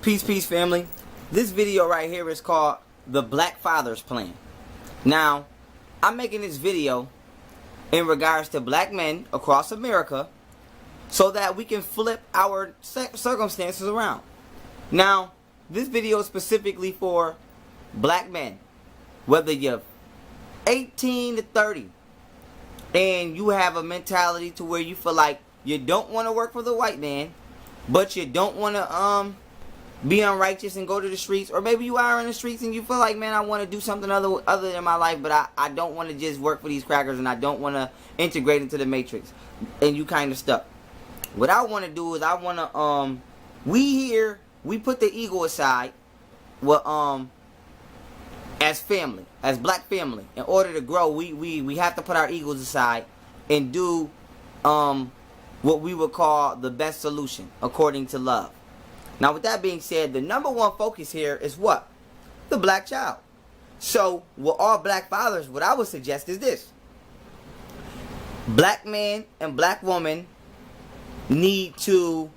Peace, peace, family. This video right here is called The Black Father's Plan. Now, I'm making this video in regards to black men across America so that we can flip our circumstances around. Now, this video is specifically for black men. Whether you're 18 to 30 and you have a mentality to where you feel like you don't want to work for the white man, but you don't want to be unrighteous and go to the streets, or maybe you are in the streets and you feel like, man, I want to do something other than my life, but I don't want to just work for these crackers and I don't want to integrate into the matrix, and you kind of stuck. What I want to do is I want to we put the ego aside, as family, as black family. In order to grow, we have to put our egos aside and do what we would call the best solution according to love. Now, with that being said, the number one focus here is what? The black child. So, with all black fathers, what I would suggest is this. Black man and black woman need to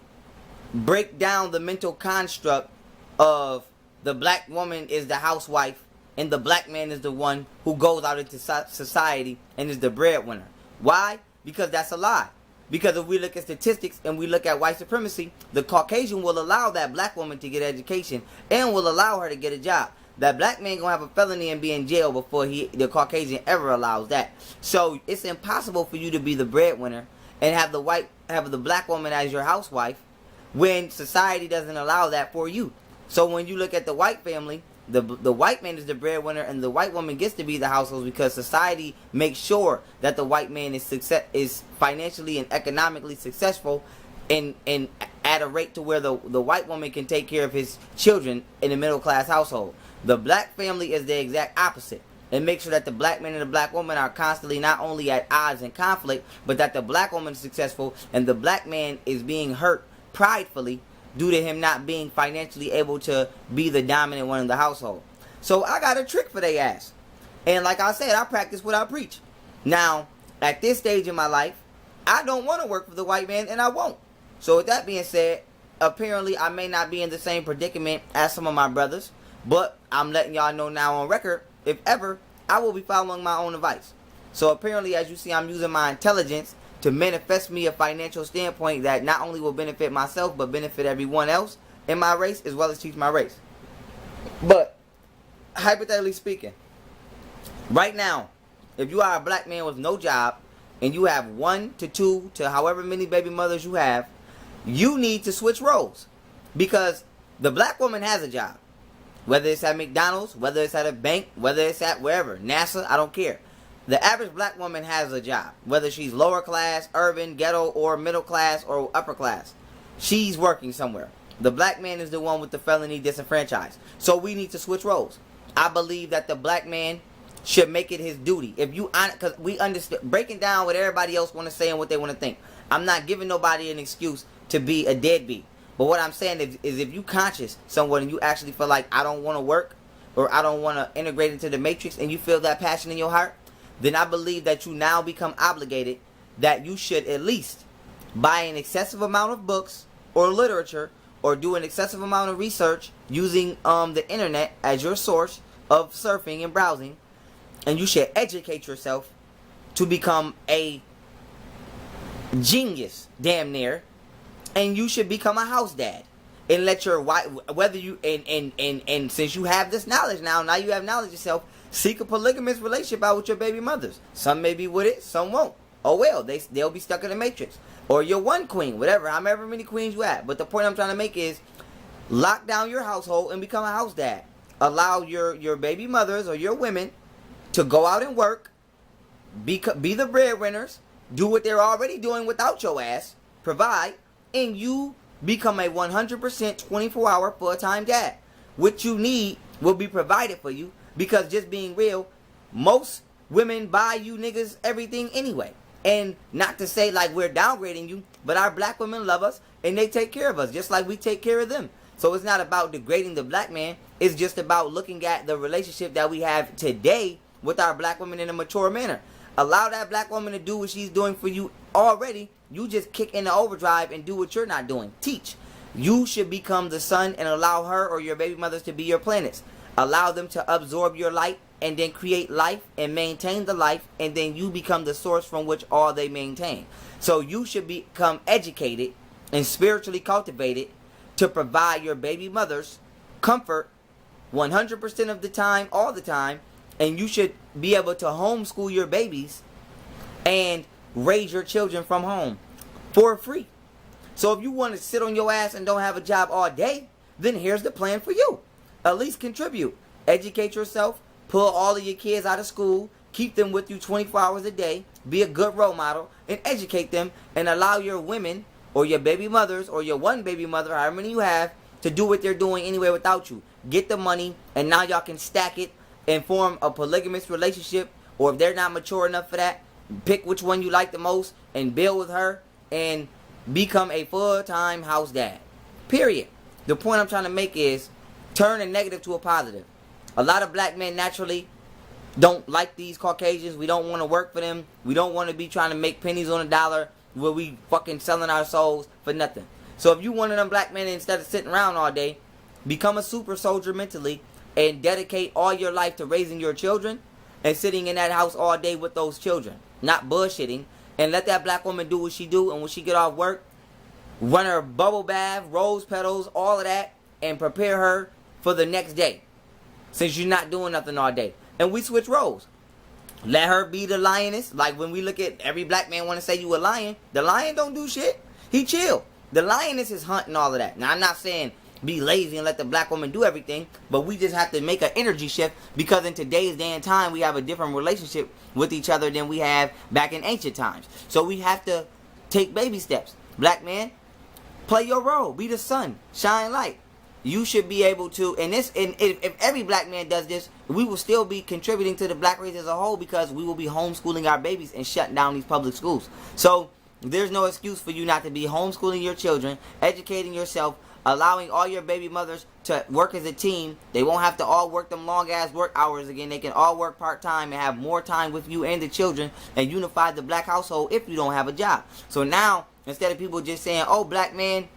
break down the mental construct of the black woman is the housewife and the black man is the one who goes out into society and is the breadwinner. Why? Because that's a lie. Because if we look at statistics and we look at white supremacy, the Caucasian will allow that black woman to get education and will allow her to get a job. That black man gonna have a felony and be in jail before the Caucasian ever allows that. So it's impossible for you to be the breadwinner and have the black woman as your housewife when society doesn't allow that for you. So when you look at the white family, the white man is the breadwinner and the white woman gets to be the household because society makes sure that the white man is financially and economically successful and at a rate to where the white woman can take care of his children in a middle class household. The black family is the exact opposite. And make sure that the black man and the black woman are constantly not only at odds and conflict, but that the black woman is successful and the black man is being hurt pridefully due to him not being financially able to be the dominant one in the household. So I got a trick for they ass. And like I said, I practice what I preach. Now, at this stage in my life, I don't want to work for the white man and I won't. So with that being said, apparently I may not be in the same predicament as some of my brothers, but I'm letting y'all know now on record, if ever, I will be following my own advice. So apparently, as you see, I'm using my intelligence to manifest me a financial standpoint that not only will benefit myself, but benefit everyone else in my race, as well as teach my race. But, hypothetically speaking, right now, if you are a black man with no job, and you have 1 to 2 to however many baby mothers you have, you need to switch roles. Because the black woman has a job. Whether it's at McDonald's, whether it's at a bank, whether it's at wherever, NASA, I don't care. The average black woman has a job. Whether she's lower class, urban, ghetto, or middle class, or upper class. She's working somewhere. The black man is the one with the felony disenfranchised. So we need to switch roles. I believe that the black man should make it his duty. If you, because we understand, breaking down what everybody else want to say and what they want to think. I'm not giving nobody an excuse to be a deadbeat. But what I'm saying is if you conscious someone and you actually feel like I don't want to work or I don't want to integrate into the matrix and you feel that passion in your heart, then I believe that you now become obligated that you should at least buy an excessive amount of books or literature or do an excessive amount of research using the internet as your source of surfing and browsing, and you should educate yourself to become a genius, damn near, and you should become a house dad and let your wife, whether you and since you have this knowledge now you have knowledge yourself, seek a polygamous relationship out with your baby mothers. Some may be with it, some won't. Oh well, they'll be stuck in the matrix. Or you're one queen, whatever, however many queens you have. But the point I'm trying to make is lock down your household and become a house dad. Allow your baby mothers or your women to go out and work, be the breadwinners, do what they're already doing without your ass, provide, and you become a 100% 24-hour full-time dad. What you need will be provided for you. Because just being real, most women buy you niggas everything anyway. And not to say like we're downgrading you, but our black women love us and they take care of us just like we take care of them. So it's not about degrading the black man. It's just about looking at the relationship that we have today with our black women in a mature manner. Allow that black woman to do what she's doing for you already. You just kick in the overdrive and do what you're not doing. Teach. You should become the sun and allow her or your baby mothers to be your planets. Allow them to absorb your light and then create life and maintain the life, and then you become the source from which all they maintain. So you should become educated and spiritually cultivated to provide your baby mothers comfort 100% of the time, all the time, and you should be able to homeschool your babies and raise your children from home for free. So if you want to sit on your ass and don't have a job all day, then here's the plan for you. At least contribute. Educate yourself. Pull all of your kids out of school. Keep them with you 24 hours a day. Be a good role model and educate them, and allow your women or your baby mothers or your one baby mother, however many you have, to do what they're doing anyway without you. Get the money, and now y'all can stack it and form a polygamous relationship. Or if they're not mature enough for that, pick which one you like the most and build with her and become a full-time house dad. Period. The point I'm trying to make is turn a negative to a positive. A lot of black men naturally don't like these Caucasians. We don't want to work for them. We don't want to be trying to make pennies on a dollar where we fucking selling our souls for nothing. So if you one of them black men, instead of sitting around all day, become a super soldier mentally and dedicate all your life to raising your children and sitting in that house all day with those children, not bullshitting, and let that black woman do what she do, and when she get off work, run her bubble bath, rose petals, all of that, and prepare her for the next day, since you're not doing nothing all day. And we switch roles. Let her be the lioness. Like when we look at every black man want to say you a lion, the lion don't do shit. He chill. The lioness is hunting all of that. Now I'm not saying be lazy and let the black woman do everything, but we just have to make an energy shift, because in today's day and time we have a different relationship with each other than we have back in ancient times. So we have to take baby steps. Black man, play your role. Be the sun. Shine light. You should be able to, and if every black man does this, we will still be contributing to the black race as a whole, because we will be homeschooling our babies and shutting down these public schools. So there's no excuse for you not to be homeschooling your children, educating yourself, allowing all your baby mothers to work as a team. They won't have to all work them long ass work hours again. They can all work part-time and have more time with you and the children, and unify the black household if you don't have a job. So now, instead of people just saying, oh, black man,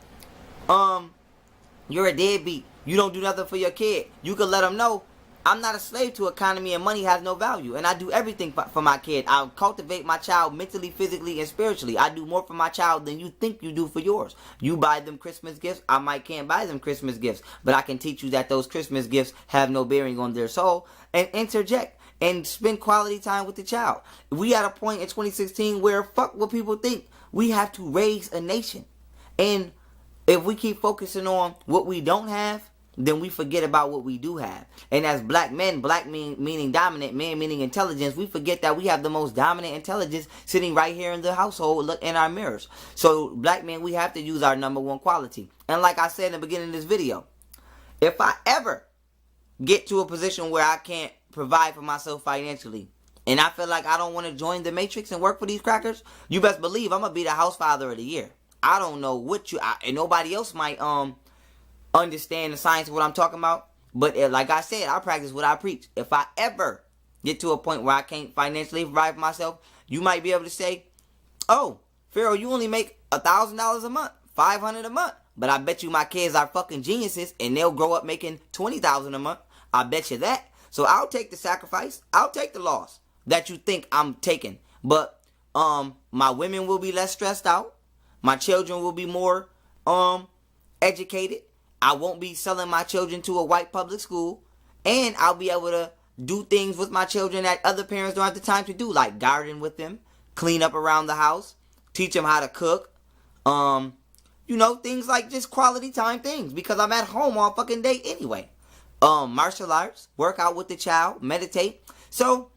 you're a deadbeat, you don't do nothing for your kid, you can let them know, I'm not a slave to economy, and money has no value, and I do everything for my kid. I cultivate my child mentally, physically, and spiritually. I do more for my child than you think you do for yours. You buy them Christmas gifts, I can't buy them Christmas gifts, but I can teach you that those Christmas gifts have no bearing on their soul, and interject and spend quality time with the child. We at a point in 2016 where fuck what people think. We have to raise a nation, and if we keep focusing on what we don't have, then we forget about what we do have. And as black men, black meaning dominant, man meaning intelligence, we forget that we have the most dominant intelligence sitting right here in the household, look in our mirrors. So black men, we have to use our number one quality. And like I said in the beginning of this video, if I ever get to a position where I can't provide for myself financially, and I feel like I don't want to join the matrix and work for these crackers, you best believe I'm going to be the house father of the year. I don't know what and nobody else might understand the science of what I'm talking about, but like I said, I practice what I preach. If I ever get to a point where I can't financially provide for myself, you might be able to say, oh, Pharaoh, you only make $1,000 a month, $500 a month, but I bet you my kids are fucking geniuses and they'll grow up making $20,000 a month. I bet you that. So I'll take the sacrifice, I'll take the loss that you think I'm taking, but my women will be less stressed out. My children will be more educated. I won't be selling my children to a white public school. And I'll be able to do things with my children that other parents don't have the time to do, like garden with them, clean up around the house, teach them how to cook. Things like just quality time things, because I'm at home all fucking day anyway. Martial arts, work out with the child, meditate. So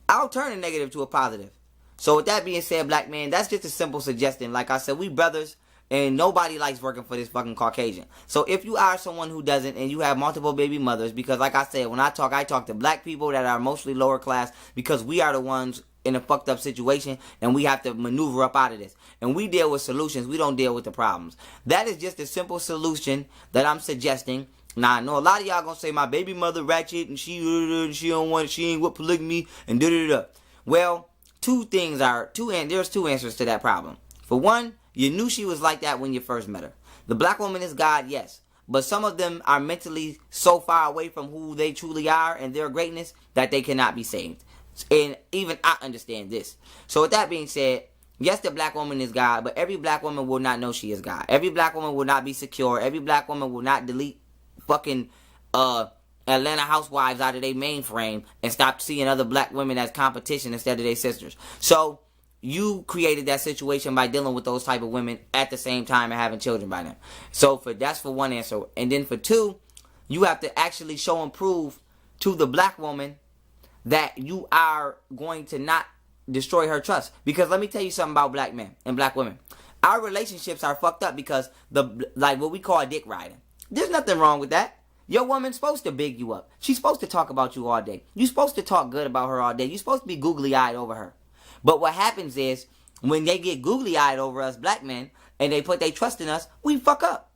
I'll turn a negative to a positive. So with that being said, black man, that's just a simple suggestion. Like I said, we brothers, and nobody likes working for this fucking Caucasian. So if you are someone who doesn't, and you have multiple baby mothers, because like I said, when I talk to black people that are mostly lower class, because we are the ones in a fucked up situation, and we have to maneuver up out of this. And we deal with solutions, we don't deal with the problems. That is just a simple solution that I'm suggesting. Now, I know a lot of y'all gonna say my baby mother ratchet, and she ain't with polygamy, and da-da-da. Well, there's two answers to that problem. For one, you knew she was like that when you first met her. The black woman is God, yes. But some of them are mentally so far away from who they truly are and their greatness that they cannot be saved. And even I understand this. So with that being said, yes, the black woman is God, but every black woman will not know she is God. Every black woman will not be secure. Every black woman will not delete fucking Atlanta housewives out of their mainframe and stop seeing other black women as competition instead of their sisters. So you created that situation by dealing with those type of women at the same time and having children by them. So that's for one answer. And then for two, you have to actually show and prove to the black woman that you are going to not destroy her trust. Because let me tell you something about black men and black women. Our relationships are fucked up because what we call dick riding. There's nothing wrong with that. Your woman's supposed to big you up. She's supposed to talk about you all day. You're supposed to talk good about her all day. You're supposed to be googly-eyed over her. But what happens is, when they get googly-eyed over us black men, and they put their trust in us, we fuck up.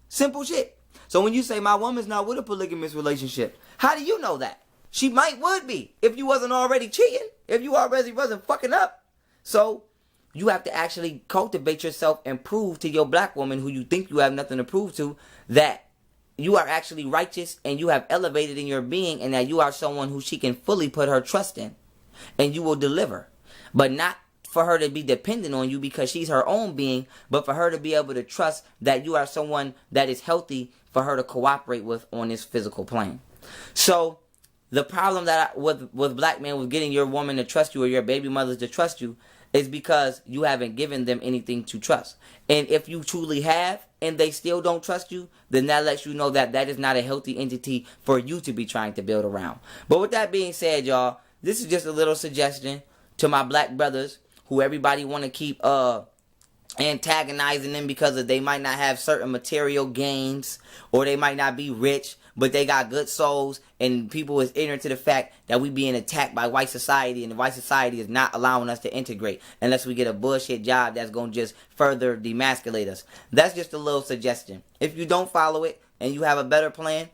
Simple shit. So when you say, my woman's not with a polygamous relationship, how do you know that? She would be, if you wasn't already cheating, if you already wasn't fucking up. So, you have to actually cultivate yourself and prove to your black woman, who you think you have nothing to prove to, that you are actually righteous and you have elevated in your being, and that you are someone who she can fully put her trust in. And you will deliver. But not for her to be dependent on you because she's her own being, but for her to be able to trust that you are someone that is healthy for her to cooperate with on this physical plane. So, the problem with black men with getting your woman to trust you or your baby mothers to trust you is because you haven't given them anything to trust. And if you truly have and they still don't trust you, then that lets you know that that is not a healthy entity for you to be trying to build around. But with that being said, y'all, this is just a little suggestion to my black brothers who everybody want to keep antagonizing them because they might not have certain material gains, or they might not be rich, but they got good souls, and people is ignorant to the fact that we being attacked by white society, and the white society is not allowing us to integrate unless we get a bullshit job that's going to just further demasculate us. That's just a little suggestion. If you don't follow it and you have a better plan,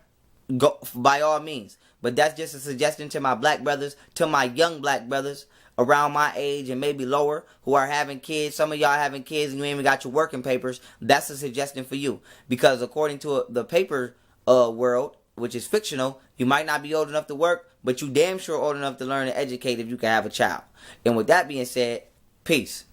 go by all means. But that's just a suggestion to my black brothers, to my young black brothers around my age and maybe lower who are having kids. Some of y'all having kids and you ain't even got your working papers. That's a suggestion for you, because according to the paper world, which is fictional, you might not be old enough to work, but you damn sure old enough to learn and educate if you can have a child. And with that being said, peace.